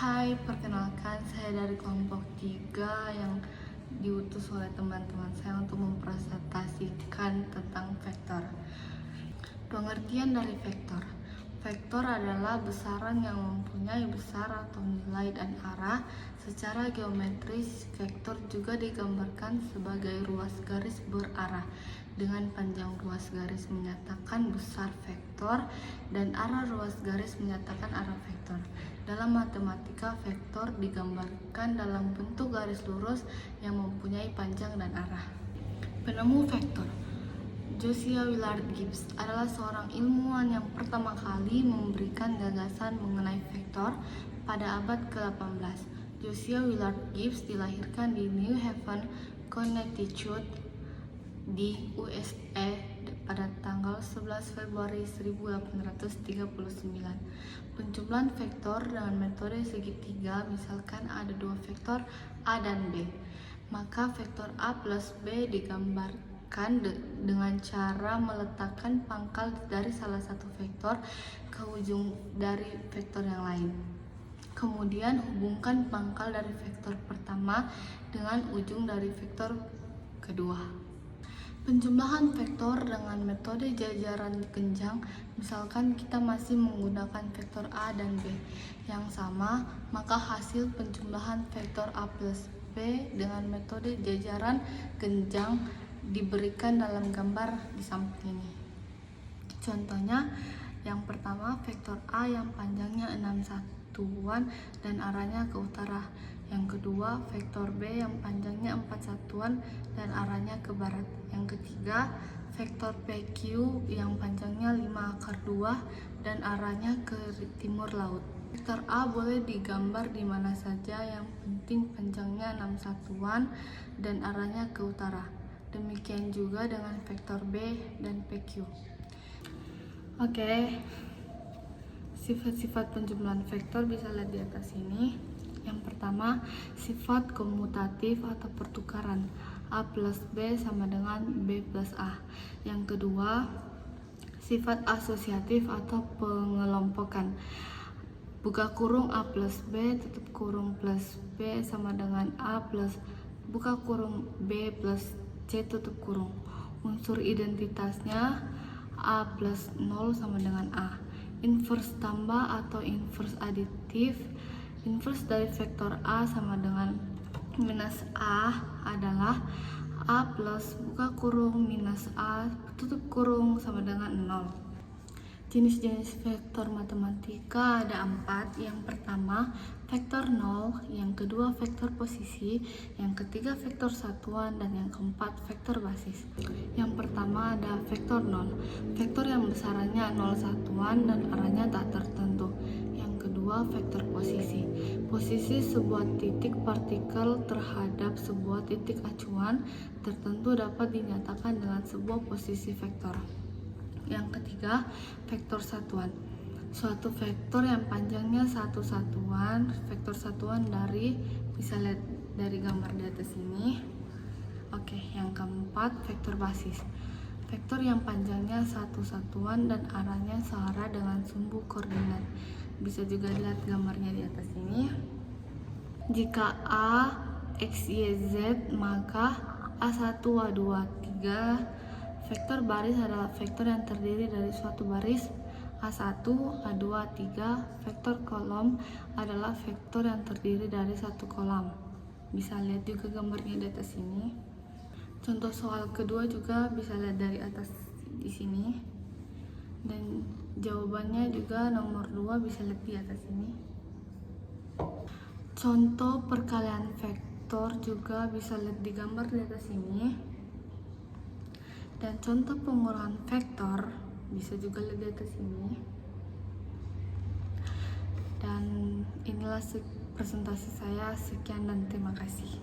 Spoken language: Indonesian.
Hai, perkenalkan saya dari kelompok 3 yang diutus oleh teman-teman saya untuk mempresentasikan tentang vektor. Pengertian dari vektor. Vektor adalah besaran yang mempunyai besar atau nilai dan arah. Secara geometris, vektor juga digambarkan sebagai ruas garis berarah. Dengan panjang ruas garis menyatakan besar vektor dan arah ruas garis menyatakan arah vektor. Dalam matematika, vektor digambarkan dalam bentuk garis lurus yang mempunyai panjang dan arah. Penemu vektor Josiah Willard Gibbs adalah seorang ilmuwan yang pertama kali memberikan gagasan mengenai vektor pada abad ke-18. Josiah Willard Gibbs dilahirkan di New Haven, Connecticut di USA pada tanggal 11 Februari 1839. Penjumlahan vektor dengan metode segitiga, misalkan ada dua vektor A dan B, maka vektor A plus B digambarkan dengan cara meletakkan pangkal dari salah satu vektor ke ujung dari vektor yang lain. Kemudian hubungkan pangkal dari vektor pertama dengan ujung dari vektor kedua. Penjumlahan vektor dengan metode jajaran genjang, misalkan kita masih menggunakan vektor A dan B yang sama, maka hasil penjumlahan vektor A plus B dengan metode jajaran genjang diberikan dalam gambar di samping ini. Contohnya, yang pertama vektor A yang panjangnya 6 satuan dan arahnya ke utara. Yang kedua, vektor B yang panjangnya 4 satuan dan arahnya ke barat. Yang ketiga, vektor PQ yang panjangnya 5/2 dan arahnya ke timur laut. Vektor A boleh digambar di mana saja, yang penting panjangnya 6 satuan dan arahnya ke utara. Demikian juga dengan vektor B dan PQ. Oke. Sifat-sifat penjumlahan vektor bisa lihat di atas ini. Yang pertama, sifat komutatif atau pertukaran. A plus B sama dengan B plus A. Yang kedua, sifat asosiatif atau pengelompokan. Buka kurung A plus B tutup kurung plus B sama dengan A plus buka kurung B plus C tutup kurung. Unsur identitasnya A plus 0 sama dengan A. Inverse tambah atau inverse aditif. Inverse dari vektor A sama dengan minus A adalah A plus buka kurung minus A tutup kurung sama dengan 0. Jenis-jenis vektor matematika ada 4. Yang pertama, vektor 0, yang kedua vektor posisi, yang ketiga vektor satuan, dan yang keempat vektor basis. Yang pertama ada vektor 0, vektor yang besarannya 0 satuan dan arahnya tak tertentu. Yang kedua vektor posisi, posisi sebuah titik partikel terhadap sebuah titik acuan tertentu dapat dinyatakan dengan sebuah posisi vektor. Yang ketiga, vektor satuan. Suatu vektor yang panjangnya satu satuan, vektor satuan dari, bisa lihat dari gambar di atas ini. Oke, yang keempat, vektor basis. Vektor yang panjangnya satu satuan dan arahnya searah dengan sumbu koordinat. Bisa juga lihat gambarnya di atas ini. Jika A, X, Y, Z, maka A1, A2, A3. Vektor baris adalah vektor yang terdiri dari suatu baris A1, A2, A3. Vektor kolom adalah vektor yang terdiri dari satu kolam. Bisa lihat juga gambarnya di atas ini. Contoh soal kedua juga bisa lihat dari atas di sini. Dan jawabannya juga nomor 2 bisa lihat di atas ini. Contoh perkalian vektor juga bisa lihat di gambar di atas ini. Dan contoh pengurangan vektor bisa juga lihat di atas ini. Dan inilah presentasi saya. Sekian dan terima kasih.